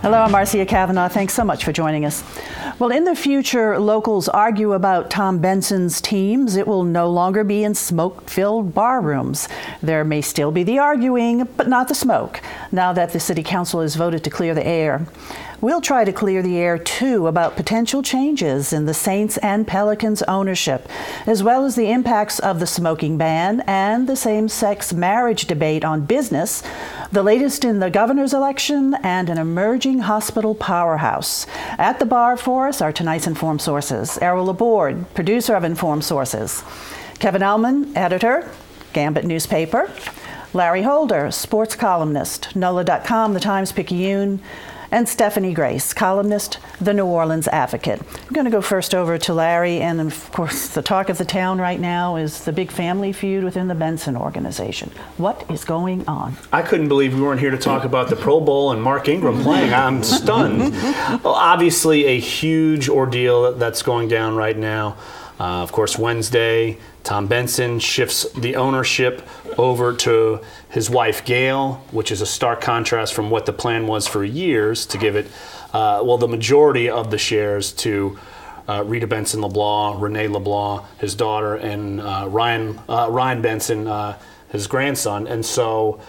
Hello, I'm Marcia Kavanaugh. Thanks so much for joining us. Well, in the future, locals argue about Tom Benson's teams. It will no longer be in smoke-filled bar rooms. There may still be the arguing, but not the smoke, now that the City Council has voted to clear the air. We'll try to clear the air, too, about potential changes in the Saints and Pelicans ownership, as well as the impacts of the smoking ban and the same-sex marriage debate on business, the latest in the governor's election, and an emerging hospital powerhouse. At the bar for us are tonight's Informed Sources. Errol, Laborde, producer of Informed Sources. Kevin Allman, editor, Gambit newspaper. Larry Holder, sports columnist, NOLA.com, the Times-Picayune. And Stephanie Grace, columnist, The New Orleans Advocate. I'm going to go first over to Larry, and of course the talk of the town right now is the big family feud within the Benson organization. What is going on? I couldn't believe we weren't here to talk about the Pro Bowl and Mark Ingram playing. I'm stunned. Well, obviously a huge ordeal that's going down right now. Of course, Wednesday, Tom Benson shifts the ownership over to his wife, Gayle, which is a stark contrast from what the plan was for years to give it, the majority of the shares to Rita Benson LeBlanc, Renee LeBlanc, his daughter, and Ryan Benson, his grandson. And so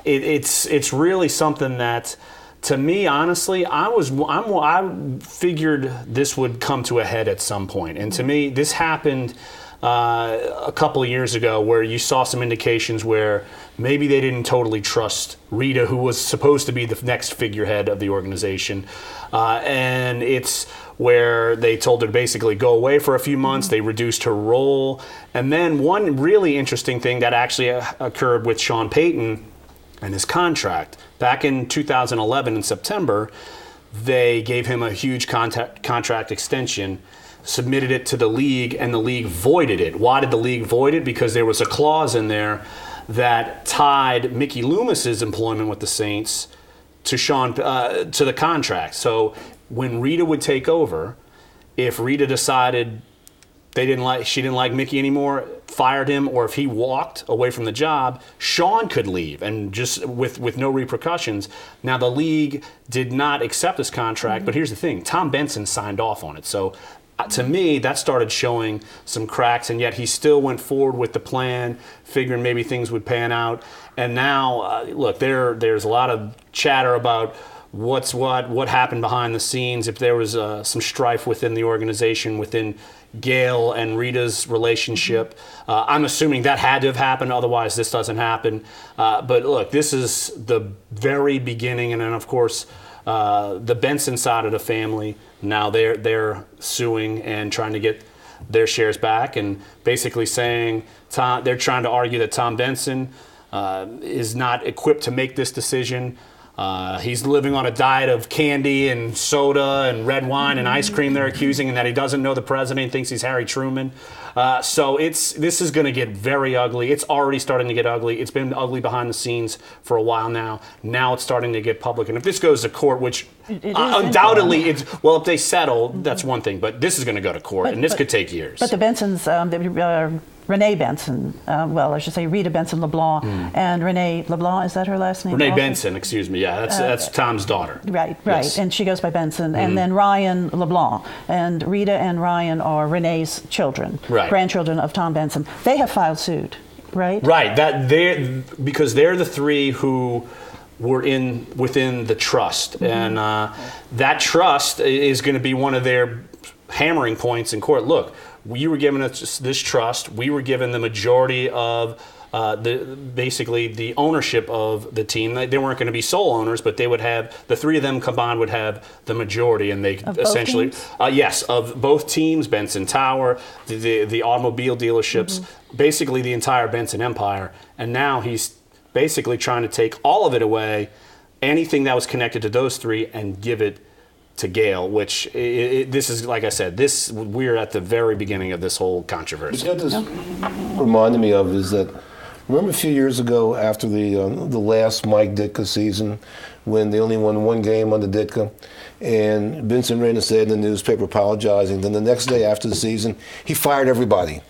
it's really something that, to me, honestly, I figured this would come to a head at some point. And to me, this happened a couple of years ago, where you saw some indications where maybe they didn't totally trust Rita, who was supposed to be the next figurehead of the organization. And it's where they told her to basically go away for a few months. They reduced her role. And then one really interesting thing that actually occurred with Sean Payton and his contract. Back in 2011 in September, they gave him a huge contract extension, submitted it to the league, and the league voided it. Why did the league void it? Because there was a clause in there that tied Mickey Loomis's employment with the Saints to to the contract. So when Rita would take over, if Rita decided she didn't like Mickey anymore, fired him, or if he walked away from the job, Sean could leave, and just with no repercussions. Now, the league did not accept this contract, but here's the thing: Tom Benson signed off on it. So to me, that started showing some cracks, and yet he still went forward with the plan, figuring maybe things would pan out. And now, look, there's a lot of chatter about what happened behind the scenes, if there was some strife within the organization, within Gayle and Rita's relationship. I'm assuming that had to have happened, otherwise this doesn't happen. But look, this is the very beginning, and then of course the Benson side of the family, now they're suing and trying to get their shares back, and basically saying they're trying to argue that Tom Benson is not equipped to make this decision. He's living on a diet of candy and soda and red wine and ice cream, they're accusing, and that he doesn't know the president, he thinks he's Harry Truman. So this is going to get very ugly. It's already starting to get ugly. It's been ugly behind the scenes for a while now. Now it's starting to get public. And if this goes to court, which undoubtedly if they settle, that's one thing. But this is going to go to court, and this could take years. But the Bensons, Renee Benson, I should say Rita Benson LeBlanc, and Renee LeBlanc, is that her last name? Renee Benson, excuse me. Yeah, that's Tom's daughter. Right, yes. And she goes by Benson. And then Ryan LeBlanc. And Rita and Ryan are Renee's children, grandchildren of Tom Benson. They have filed suit, right? Right, because they're the three who were within the trust. And that trust is going to be one of their hammering points in court. Look, you were given us this trust. We were given the majority of basically the ownership of the team. They weren't going to be sole owners, but they would have, the three of them combined would have the majority, and they essentially, yes, of both teams, Benson Tower, the automobile dealerships, basically the entire Benson empire. And now he's basically trying to take all of it away, anything that was connected to those three, and give it to Gayle, which this is, like I said, we're at the very beginning of this whole controversy. What this reminded me of is that, remember a few years ago after the last Mike Ditka season, when they only won one game under Ditka, and Vincent Reyna said in the newspaper apologizing, then the next day after the season, he fired everybody.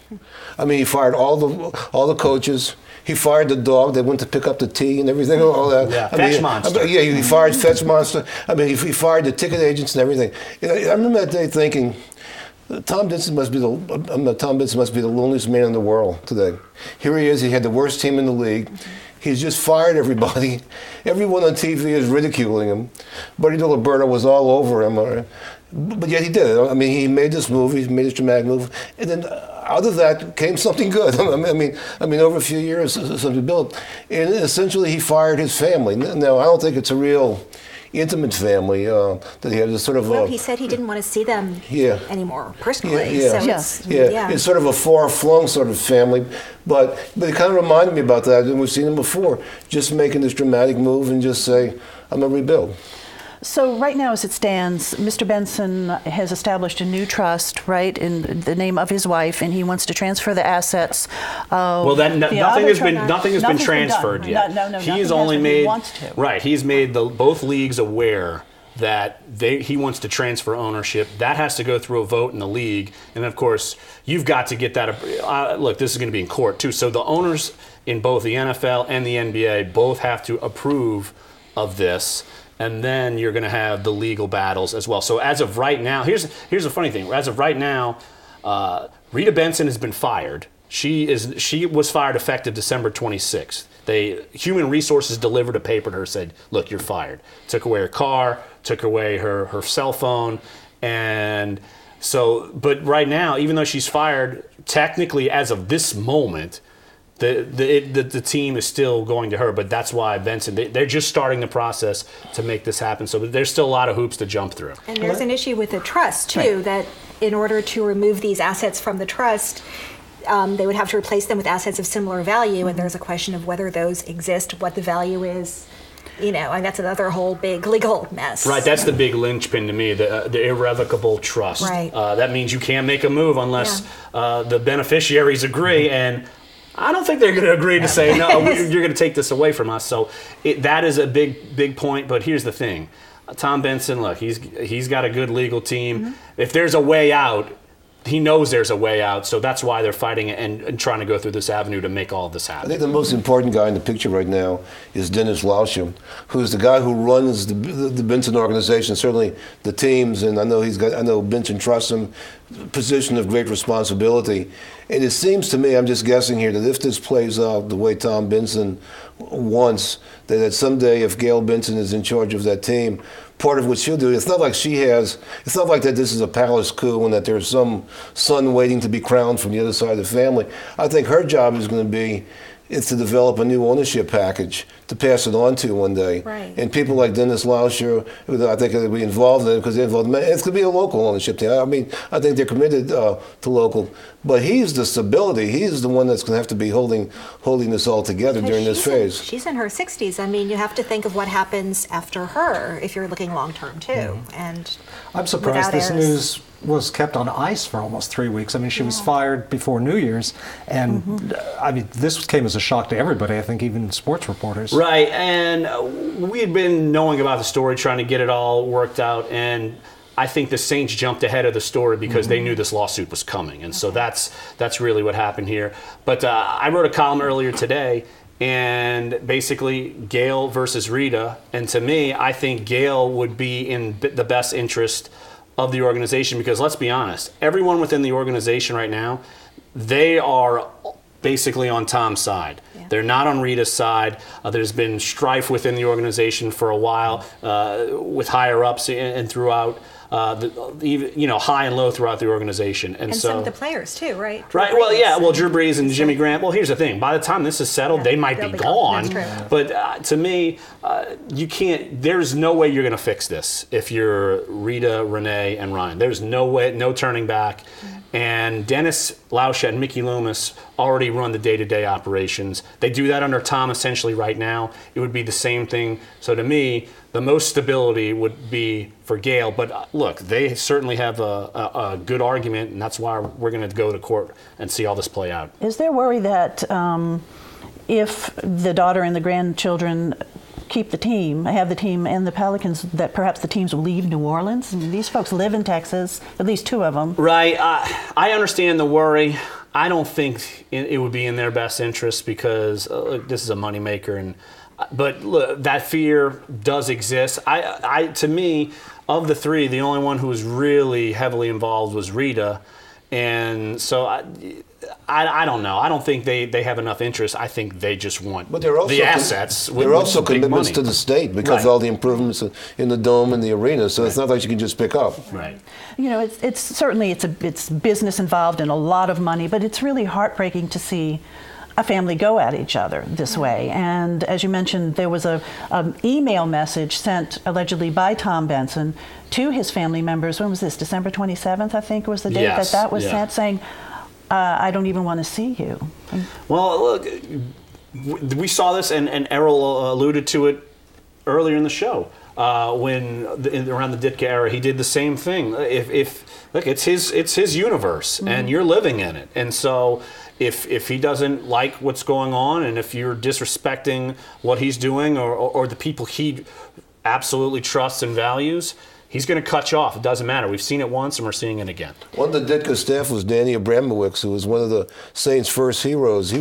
I mean, he fired all the coaches. He fired the dog that went to pick up the tea and everything, all that. Yeah, Fetch Monster. Yeah, he fired Fetch Monster. I mean, he fired the ticket agents and everything. I remember that day thinking, Tom Benson must be the loneliest man in the world today. Here he is. He had the worst team in the league. He's just fired everybody. Everyone on TV is ridiculing him. Buddy Laborde was all over him. But yet he did it. I mean, he made this move. He made this dramatic move, and then out of that came something good. I mean, over a few years, something built, and essentially he fired his family. Now, I don't think it's a real intimate family that he had. This sort of. Well, he said he didn't want to see them anymore personally. It's sort of a far-flung sort of family, but it kind of reminded me about that, and we've seen him before, just making this dramatic move and just say, I'm going to rebuild. So right now, as it stands, Mr. Benson has established a new trust, right, in the name of his wife, and he wants to transfer the assets. Nothing has been transferred yet. No, he's only made. He wants to. Right, he's made both leagues aware that he wants to transfer ownership. That has to go through a vote in the league, and of course, you've got to get that. Look, this is going to be in court too. So the owners in both the NFL and the NBA both have to approve of this. And then you're going to have the legal battles as well. So as of right now, here's the funny thing. As of right now, Rita Benson has been fired. She was fired effective December 26th. Human Resources delivered a paper to her, said, look, you're fired. Took away her car, took away her cell phone. And so, but right now, even though she's fired, technically as of this moment, the team is still going to her, but that's why Benson, they're just starting the process to make this happen. So there's still a lot of hoops to jump through. And there's an issue with the trust, too, that in order to remove these assets from the trust, they would have to replace them with assets of similar value, and there's a question of whether those exist, what the value is. And that's another whole big legal mess. Right, that's the big linchpin to me, the irrevocable trust. Right. That means you can't make a move unless the beneficiaries agree, and I don't think they're going to agree to say, no, you're going to take this away from us. So that is a big point. But here's the thing. Tom Benson, look, he's got a good legal team. Mm-hmm. If there's a way out, he knows there's a way out. So that's why they're fighting and trying to go through this avenue to make all of this happen. I think the most important guy in the picture right now is Dennis Lauscher, who's the guy who runs the Benson organization, certainly the teams. And I know Benson trusts him, position of great responsibility. And it seems to me, I'm just guessing here, that if this plays out the way Tom Benson wants, that someday if Gayle Benson is in charge of that team, part of what she'll do, it's not like that this is a palace coup and that there's some son waiting to be crowned from the other side of the family. I think her job is going to be to develop a new ownership package to pass it on to one day. Right. And people like Dennis Lauscher, I think they'll be involved in it because they're involved. It's going to be a local ownership thing. I mean, I think they're committed to local. But he's the stability. He's the one that's going to have to be holding this all together during this phase. She's in her 60s. I mean, you have to think of what happens after her if you're looking long term too. Mm-hmm. And I'm surprised this news was kept on ice for almost 3 weeks. I mean, she was fired before New Year's, and I mean, this came as a shock to everybody. I think even sports reporters. Right, and we had been knowing about the story, trying to get it all worked out, and I think the Saints jumped ahead of the story because they knew this lawsuit was coming, and so that's really what happened here. But I wrote a column earlier today, and basically Gayle versus Rita, and to me, I think Gayle would be in the best interest of the organization because let's be honest, everyone within the organization right now, they are basically on Tom's side. Yeah. They're not on Rita's side. There's been strife within the organization for a while with higher ups and throughout, high and low throughout the organization. And so some of the players too, right? Right. Well, yeah. Well, Drew Brees and Jimmy Grant. Well, here's the thing. By the time this is settled, they might be gone. That's true. But to me, you can't. There's no way you're going to fix this if you're Rita, Renee, and Ryan. There's no way, no turning back. And Dennis Lauscher and Mickey Loomis already run the day-to-day operations. They do that under Tom essentially right now. It would be the same thing. So to me, the most stability would be for Gayle. But look, they certainly have a good argument, and that's why we're going to go to court and see all this play out. Is there worry that if the daughter and the grandchildren keep the team, have the team and the Pelicans, that perhaps the teams will leave New Orleans? I mean, these folks live in Texas, at least two of them. Right. I understand the worry. I don't think it would be in their best interest because this is a moneymaker. But look, that fear does exist. To me, of the three, the only one who was really heavily involved was Rita. And so I don't know. I don't think they have enough interest. I think they just want the assets. There are also commitments to the state because of all the improvements in the dome and the arena. So it's not like you can just pick up. Right. You know, it's certainly it's business involved and a lot of money, but it's really heartbreaking to see a family go at each other this way. And as you mentioned, there was an email message sent allegedly by Tom Benson to his family members. When was this? December 27th, I think, was the date that was sent, saying, I don't even want to see you. Well, look, we saw this, and Errol alluded to it earlier in the show. When around the Ditka era, he did the same thing. Look, it's his universe, and you're living in it, and so if he doesn't like what's going on, and if you're disrespecting what he's doing or the people he absolutely trusts and values, he's going to cut you off. It doesn't matter. We've seen it once, and we're seeing it again. One of the Ditka staff was Danny Abramowitz, who was one of the Saints' first heroes. He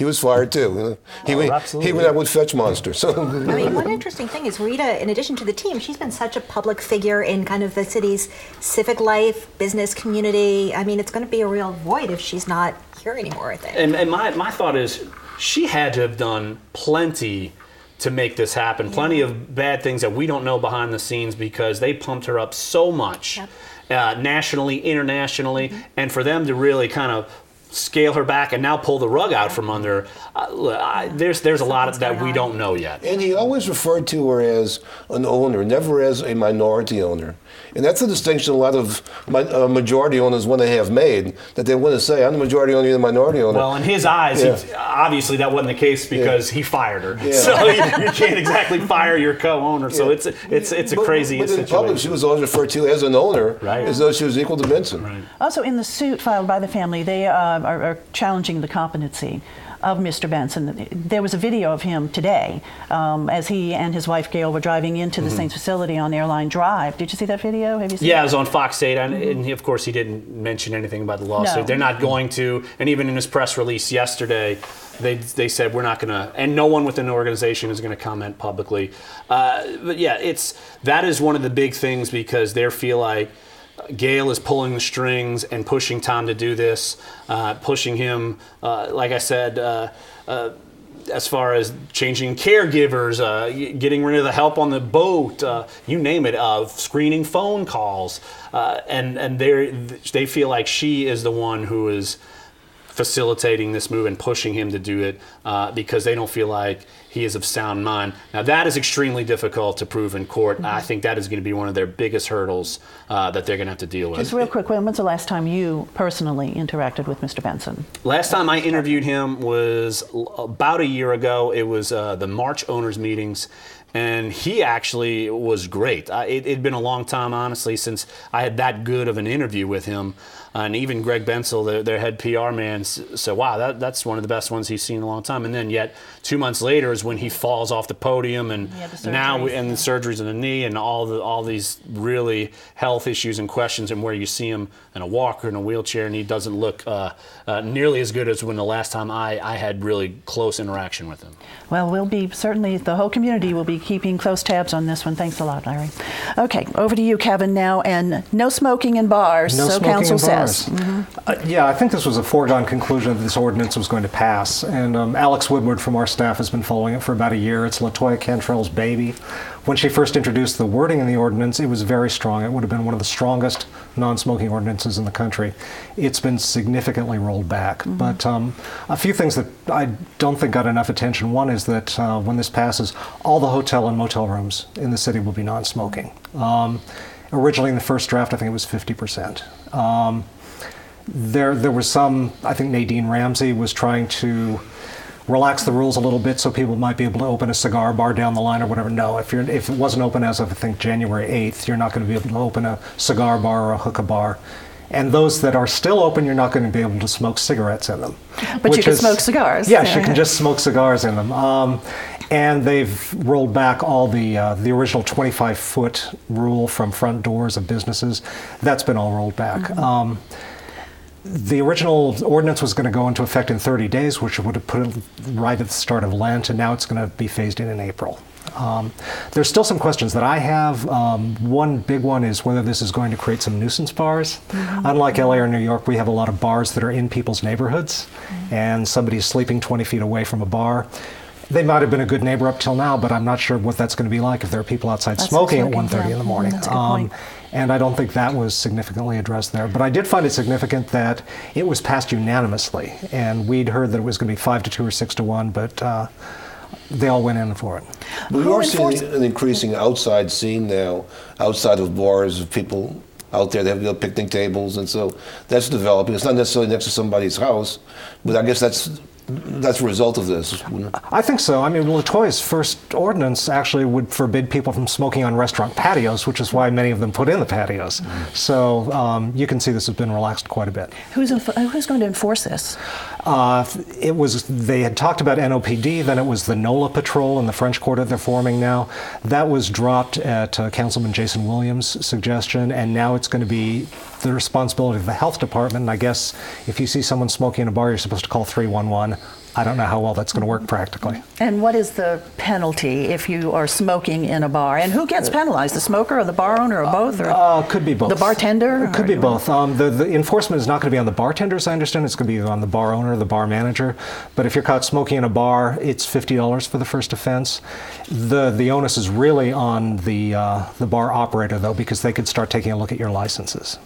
was fired too. He went out with Fetch Monster. So I mean, one interesting thing is Rita, in addition to the team, she's been such a public figure in kind of the city's civic life, business community. I mean, it's going to be a real void if she's not here anymore, I think. And my thought is she had to have done plenty to make this happen. Plenty of bad things that we don't know behind the scenes because they pumped her up so much, nationally, internationally, and for them to really kind of scale her back and now pull the rug out from under her, there's a lot of that we don't know yet. And he always referred to her as an owner, never as a minority owner. And that's a distinction a lot of majority owners want to have made, that they want to say, I'm the majority owner, you're the minority owner. Well, in his eyes, obviously that wasn't the case because he fired her. Yeah. So you can't exactly fire your co-owner. So it's a crazy situation. But in public, she was always referred to as an owner, as though she was equal to Benson. Right. Also, in the suit filed by the family, they are challenging the competency of Mr. Benson. There was a video of him today as he and his wife Gayle were driving into the Saints facility on Airline Drive. Did you see that video? Have you seen it? Yeah, it was on Fox 8, and of course he didn't mention anything about the lawsuit. No. They're not going to, and even in his press release yesterday, they said we're not going to, and no one within the organization is going to comment publicly. But yeah, that is one of the big things because they feel like Gayle is pulling the strings and pushing Tom to do this, pushing him, like I said, as far as changing caregivers, getting rid of the help on the boat, you name it, screening phone calls. And they feel like she is the one who is facilitating this move and pushing him to do it because they don't feel like he is of sound mind. Now that is extremely difficult to prove in court. I think that is going to be one of their biggest hurdles that they're going to have to deal with. Just real quick, when's the last time you personally interacted with Mr. Benson? Last time I interviewed him was about a year ago. It was the March owners meetings. And he actually was great. It'd been a long time, honestly, since I had that good of an interview with him. And even Greg Bensel, their head PR man, said, wow, that's one of the best ones he's seen in a long time. And then yet 2 months later is when he falls off the podium and the surgeries in the knee and all these really health issues and questions, and where you see him in a walker, in a wheelchair, and he doesn't look nearly as good as when the last time I had really close interaction with him. Well, certainly the whole community will be keeping close tabs on this one. Thanks a lot, Larry. Okay, over to you, Kevin, now. And no smoking in bars, so council says. Yeah, I think this was a foregone conclusion that this ordinance was going to pass. And Alex Woodward from our staff has been following it for about a year. It's LaToya Cantrell's baby. When she first introduced the wording in the ordinance, it was very strong. It would have been one of the strongest non-smoking ordinances in the country. It's been significantly rolled back. But a few things that I don't think got enough attention. One is that when this passes, all the hotel and motel rooms in the city will be non-smoking. Originally in the first draft, I think it was 50%. There was some, I think Nadine Ramsey was trying to relax the rules a little bit so people might be able to open a cigar bar down the line or whatever. No, if it wasn't open as of, I think, January 8th, you're not going to be able to open a cigar bar or a hookah bar. And those that are still open, you're not going to be able to smoke cigarettes in them. But you can smoke cigars. Yes, you can just smoke cigars in them. And they've rolled back all the original 25-foot rule from front doors of businesses. That's been all rolled back. The original ordinance was going to go into effect in 30 days, which would have put it right at the start of Lent, and now it's going to be phased in April. There's still some questions that I have. One big one is whether this is going to create some nuisance bars. Unlike LA or New York, we have a lot of bars that are in people's neighborhoods, and somebody's sleeping 20 feet away from a bar. They might have been a good neighbor up till now, but I'm not sure what that's going to be like if there are people outside smoking at 1:30 in the morning. That's a good point. And I don't think that was significantly addressed there. But I did find it significant that it was passed unanimously. And we'd heard that it was going to be 5-2 or 6-1, but they all went in for it. We are seeing an increasing outside scene now, outside of bars, of people out there. They have picnic tables, and so that's developing. It's not necessarily next to somebody's house, but I guess that's a result of this. I think so. I mean, LaToya's first ordinance actually would forbid people from smoking on restaurant patios, which is why many of them put in the patios. So you can see this has been relaxed quite a bit. Who's going to enforce this? They had talked about NOPD, then it was the NOLA patrol in the French Quarter they're forming now. That was dropped at Councilman Jason Williams' suggestion, and now it's going to be the responsibility of the health department. And I guess if you see someone smoking in a bar, you're supposed to call 311. I don't know how well that's going to work practically. And what is the penalty if you are smoking in a bar? And who gets penalized, the smoker or the bar owner or both? Or could be both. The bartender? It could be both. The enforcement is not going to be on the bartenders, I understand. It's going to be on the bar owner, the bar manager. But if you're caught smoking in a bar, it's $50 for the first offense. The onus is really on the bar operator, though, because they could start taking a look at your licenses.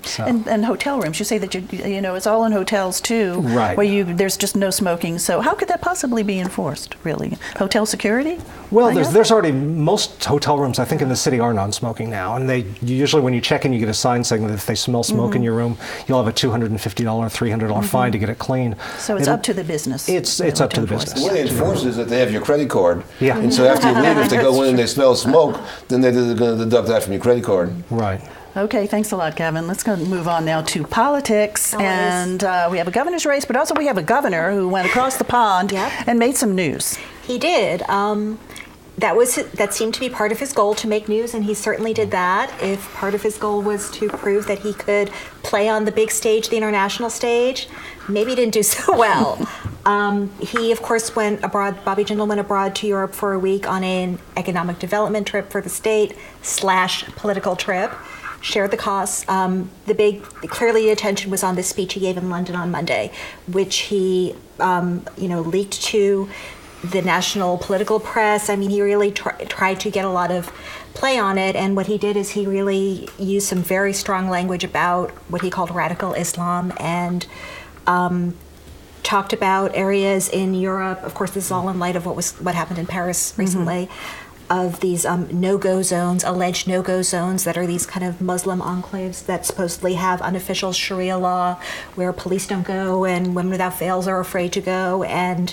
So. And hotel rooms. You say that you know it's all in hotels too, right? Where there's just no smoking. So how could that possibly be enforced? Really, hotel security? Well, there's already most hotel rooms I think in the city are non-smoking now, and they usually when you check in, you get a sign saying that if they smell smoke in your room, you'll have a $250, $300 fine to get it clean. So it's up to the business. It's up to the business. The way they enforce it is that they have your credit card. Yeah. And so after you leave, if they go in and they smell smoke, then they're going to deduct that from your credit card. Right. Okay, thanks a lot, Kevin. Let's go move on now to politics. And we have a governor's race, but also we have a governor who went across the pond and made some news. He did. That seemed to be part of his goal, to make news, and he certainly did that. If part of his goal was to prove that he could play on the big stage, the international stage, maybe he didn't do so well. He, of course, went abroad. Bobby Jindal went abroad to Europe for a week on an economic development trip for the state / political trip. Shared the costs. Clearly the attention was on this speech he gave in London on Monday, which he, leaked to the national political press. I mean, he really tried to get a lot of play on it, and what he did is he really used some very strong language about what he called radical Islam, and talked about areas in Europe. Of course, this is all in light of what happened in Paris recently. Of these no-go zones, alleged no-go zones that are these kind of Muslim enclaves that supposedly have unofficial Sharia law where police don't go and women without veils are afraid to go. And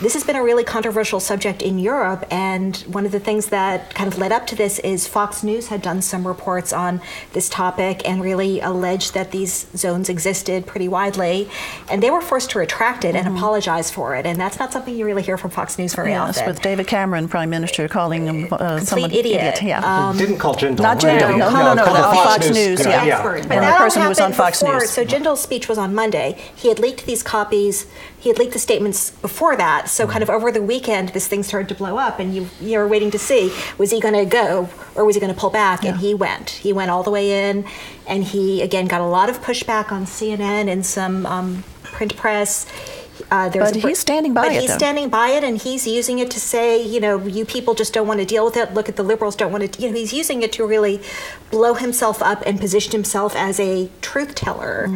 this has been a really controversial subject in Europe. And one of the things that kind of led up to this is Fox News had done some reports on this topic and really alleged that these zones existed pretty widely. And they were forced to retract it and apologize for it. And that's not something you really hear from Fox News very often. With David Cameron, Prime Minister, calling him complete idiot. Yeah. Didn't call Jindal. Not Jindal. No, on Fox News. Yeah. But And the person who was on Fox News. So Jindal's speech was on Monday. He had leaked these copies. He had leaked the statements before that. So kind of over the weekend, this thing started to blow up, and you were waiting to see, was he going to go or was he going to pull back? And he went. He went all the way in, and he again got a lot of pushback on CNN and some print press. But he's standing by it. But he's standing by it, and he's using it to say, you people just don't want to deal with it. Look at the liberals don't want to. He's using it to really blow himself up and position himself as a truth teller.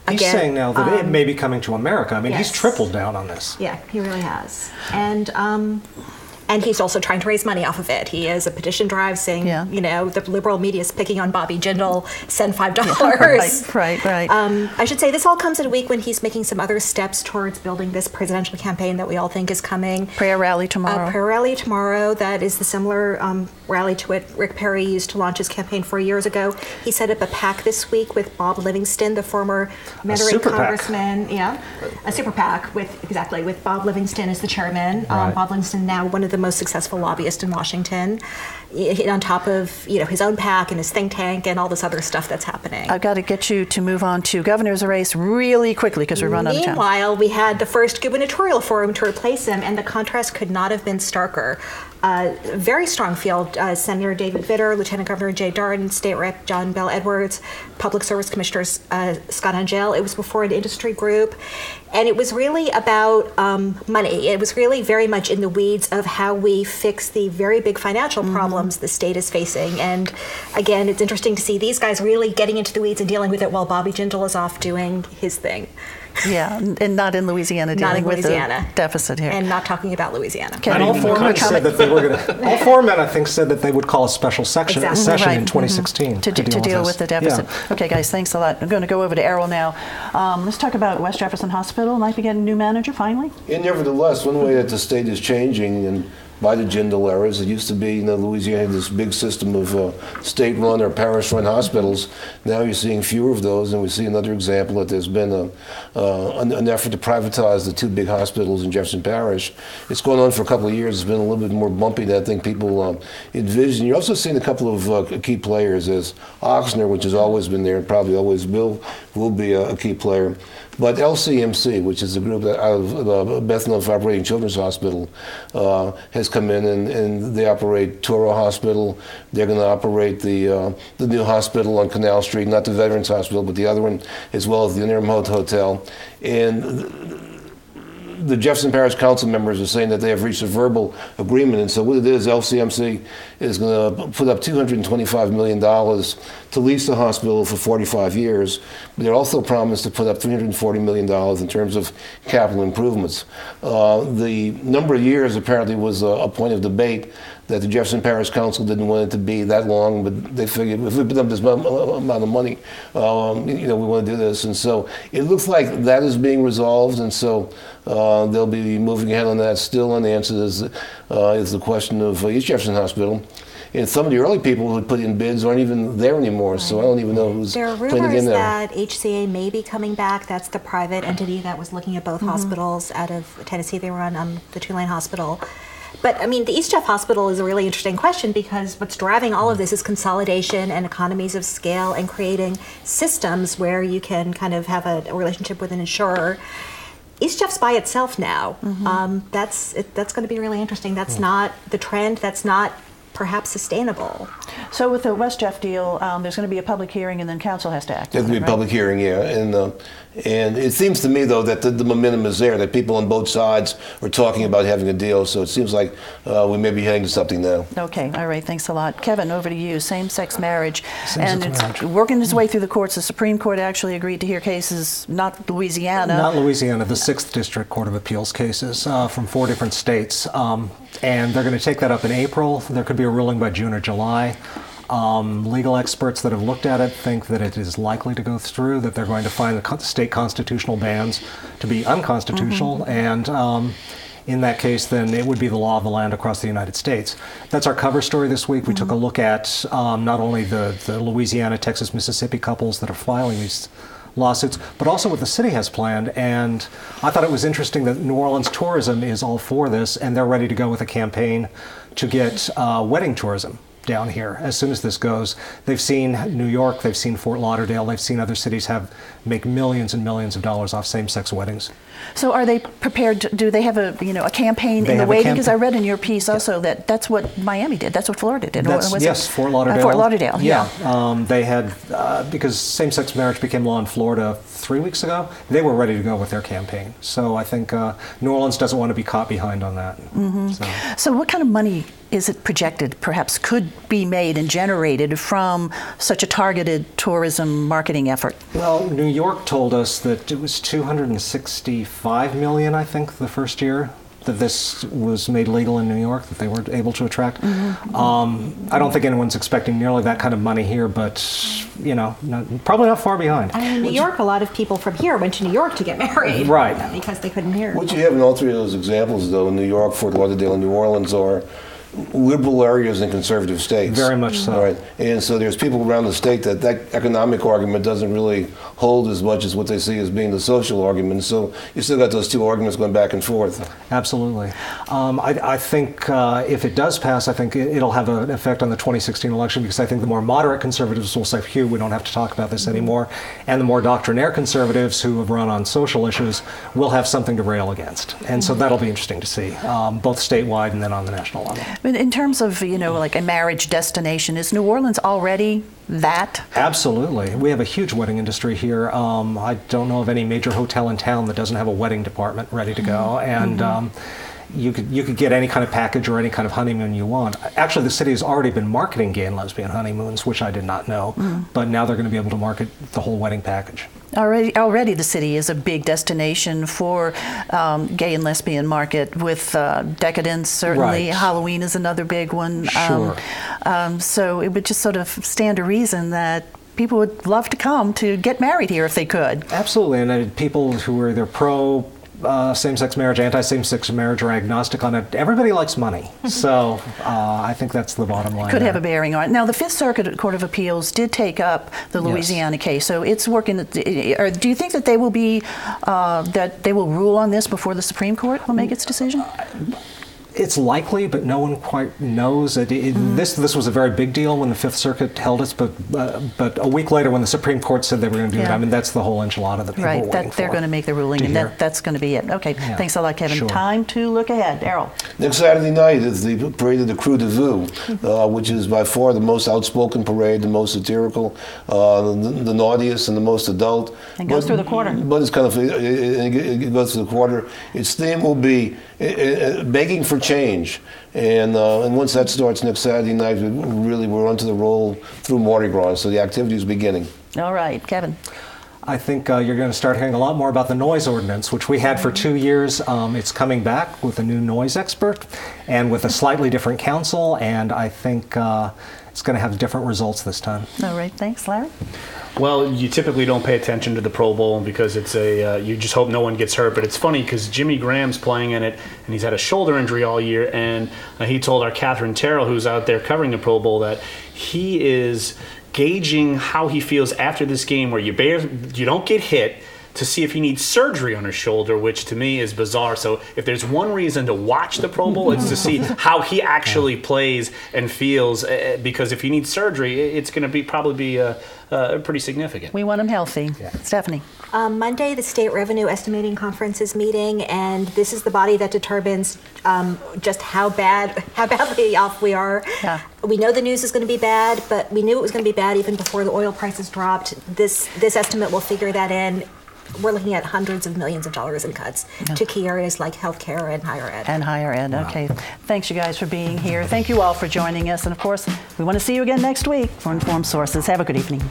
He's saying now that it may be coming to America. I mean, he's tripled down on this. Yeah, he really has. And he's also trying to raise money off of it. He has a petition drive saying, the liberal media is picking on Bobby Jindal, send $5. Right. I should say this all comes at a week when he's making some other steps towards building this presidential campaign that we all think is coming. Prayer rally tomorrow. That is the similar rally to what Rick Perry used to launch his campaign 4 years ago. He set up a PAC this week with Bob Livingston, the former Monterey congressman. Yeah, a super PAC with Bob Livingston as the chairman. Bob Livingston, now one of the most successful lobbyist in Washington, on top of his own PAC and his think tank and all this other stuff that's happening. I've got to get you to move on to governor's race really quickly because we're running out of time. Meanwhile, we had the first gubernatorial forum to replace him, and the contrast could not have been starker. Very strong field. Senator David Vitter, Lieutenant Governor Jay Darden, State Rep John Bell Edwards, Public Service Commissioner Scott Angel. It was before an industry group. And it was really about money. It was really very much in the weeds of how we fix the very big financial problems the state is facing. And again, it's interesting to see these guys really getting into the weeds and dealing with it while Bobby Jindal is off doing his thing. Yeah, and not in Louisiana dealing with the deficit here. And not talking about Louisiana. And all four men said that they were going to. All four men, I think, said that they would call a special session in 2016 to deal with the deficit. Yeah. Okay, guys, thanks a lot. I'm going to go over to Errol now. Let's talk about West Jefferson Hospital. Might be getting a new manager finally. And nevertheless, one way that the state is changing, and by the Jindal eras, it used to be, Louisiana had this big system of state-run or parish-run hospitals. Now you're seeing fewer of those, and we see another example that there's been an effort to privatize the two big hospitals in Jefferson Parish. It's going on for a couple of years. It's been a little bit more bumpy than I think people envision. You're also seeing a couple of key players, as Oxner, which has always been there and probably always will be a key player. But LCMC, which is a group that out of Beth Enough Operating Children's Hospital, has come in and they operate Toro Hospital. They're going to operate the new hospital on Canal Street, not the Veterans Hospital, but the other one, as well as the Intermote Hotel. And the Jefferson Parish Council members are saying that they have reached a verbal agreement, and so what it is, LCMC is going to put up $225 million to lease the hospital for 45 years, but they're also promised to put up $340 million in terms of capital improvements. The number of years apparently was a point of debate, that the Jefferson Parish Council didn't want it to be that long, but they figured if we put up this amount of money, we want to do this. And so it looks like that is being resolved, and so they'll be moving ahead on that. Still unanswered is the question of East Jefferson Hospital. And some of the early people who put in bids aren't even there anymore, right. So I don't even know who's playing the game there. There are rumors that HCA may be coming back. That's the private entity that was looking at both hospitals out of Tennessee. They run the Tulane Hospital. But, the East Jeff Hospital is a really interesting question because what's driving all of this is consolidation and economies of scale and creating systems where you can kind of have a relationship with an insurer. East Jeff's by itself now. That's going to be really interesting. That's not the trend. That's not perhaps sustainable. So with the West Jeff deal, there's going to be a public hearing and then council has to act. There's going to be a public hearing, yeah. And it seems to me, though, that the momentum is there, that people on both sides are talking about having a deal. So it seems like we may be heading to something now. Okay, all right, thanks a lot. Kevin, over to you. Same-sex marriage. Same-sex marriage. Working its way through the courts. The Supreme Court actually agreed to hear cases, not Louisiana. Not Louisiana, the 6th District Court of Appeals cases from 4 different states. And they're going to take that up in April. There could be a ruling by June or July. Legal experts that have looked at it think that it is likely to go through, that they're going to find the state constitutional bans to be unconstitutional, and in that case, then it would be the law of the land across the United States. That's our cover story this week. We took a look at not only the Louisiana, Texas, Mississippi couples that are filing these lawsuits, but also what the city has planned. And I thought it was interesting that New Orleans tourism is all for this, and they're ready to go with a campaign to get wedding tourism down here as soon as this goes. They've seen New York, they've seen Fort Lauderdale, they've seen other cities make millions and millions of dollars off same-sex weddings. So are they prepared to, do they have a campaign in the waiting? Because I read in your piece also that that's what Miami did, that's what Florida did. Yes, Fort Lauderdale. Fort Lauderdale, yeah. They had, because same-sex marriage became law in Florida 3 weeks ago, they were ready to go with their campaign. So I think New Orleans doesn't want to be caught behind on that. So what kind of money is it projected perhaps could be made and generated from such a targeted tourism marketing effort? Well, New York told us that it was $265 million, I think, the first year that this was made legal in New York, that they were able to attract. I don't think anyone's expecting nearly that kind of money here, but, probably not far behind. In New York, a lot of people from here went to New York to get married. Right. Because they couldn't hear. What you have in all three of those examples, though, in New York, Fort Lauderdale, and New Orleans, are liberal areas and conservative states. Very much so. Right. And so there's people around the state that economic argument doesn't really hold as much as what they see as being the social argument. So you still got those two arguments going back and forth. Absolutely. I think if it does pass, I think it'll have an effect on the 2016 election, because I think the more moderate conservatives will say, phew, we don't have to talk about this anymore. And the more doctrinaire conservatives who have run on social issues will have something to rail against. And so that'll be interesting to see, both statewide and then on the national level. In terms of, like a marriage destination, is New Orleans already that? Absolutely. We have a huge wedding industry here. I don't know of any major hotel in town that doesn't have a wedding department ready to go. And you could get any kind of package or any kind of honeymoon you want. Actually, the city has already been marketing gay and lesbian honeymoons, which I did not know. But now they're going to be able to market the whole wedding package. Already the city is a big destination for gay and lesbian market with decadence, certainly. Right. Halloween is another big one. Sure. So it would just sort of stand to reason that people would love to come to get married here if they could. Absolutely, and people who are either pro same-sex marriage, anti-same-sex marriage, or agnostic on it, everybody likes money. So I think that's the bottom line. Could have a bearing on it. Now, the Fifth Circuit Court of Appeals did take up the Louisiana case, so it's working. Or do you think that they will be that they will rule on this before the Supreme Court will make its decision? It's likely, but no one quite knows. This was a very big deal when the Fifth Circuit held it, but a week later when the Supreme Court said they were going to do it, I mean, that's the whole enchilada that people were waiting for. They're going to make the ruling, and that's going to be it. Okay, thanks a lot, Kevin. Sure. Time to look ahead. Errol. Next Saturday night is the Parade of the Croix de Vue, which is by far the most outspoken parade, the most satirical, the naughtiest and the most adult. And goes through the quarter. But it's kind of, it goes through the quarter. Its theme will be begging for change. And once that starts next Saturday night, we're onto the roll through Mardi Gras. So the activity is beginning. All right, Kevin. I think you're going to start hearing a lot more about the noise ordinance, which we had for 2 years. It's coming back with a new noise expert and with a slightly different council, and I think it's going to have different results this time. All right, thanks, Larry. Well, you typically don't pay attention to the Pro Bowl because it's you just hope no one gets hurt. But it's funny because Jimmy Graham's playing in it, and he's had a shoulder injury all year. And he told our Catherine Terrell, who's out there covering the Pro Bowl, that he is gauging how he feels after this game, where you don't get hit, to see if he needs surgery on his shoulder, which to me is bizarre. So if there's one reason to watch the Pro Bowl, it's to see how he actually plays and feels, because if he needs surgery, it's going to probably be pretty significant. We want him healthy. Yeah. Stephanie. Monday, the State Revenue Estimating Conference is meeting, and this is the body that determines just how badly off we are. Yeah. We know the news is going to be bad, but we knew it was going to be bad even before the oil prices dropped. This estimate will figure that in. We're looking at hundreds of millions of dollars in cuts to key areas like healthcare and higher ed. And higher ed, okay. Thanks, you guys, for being here. Thank you all for joining us. And, of course, we want to see you again next week for Informed Sources. Have a good evening.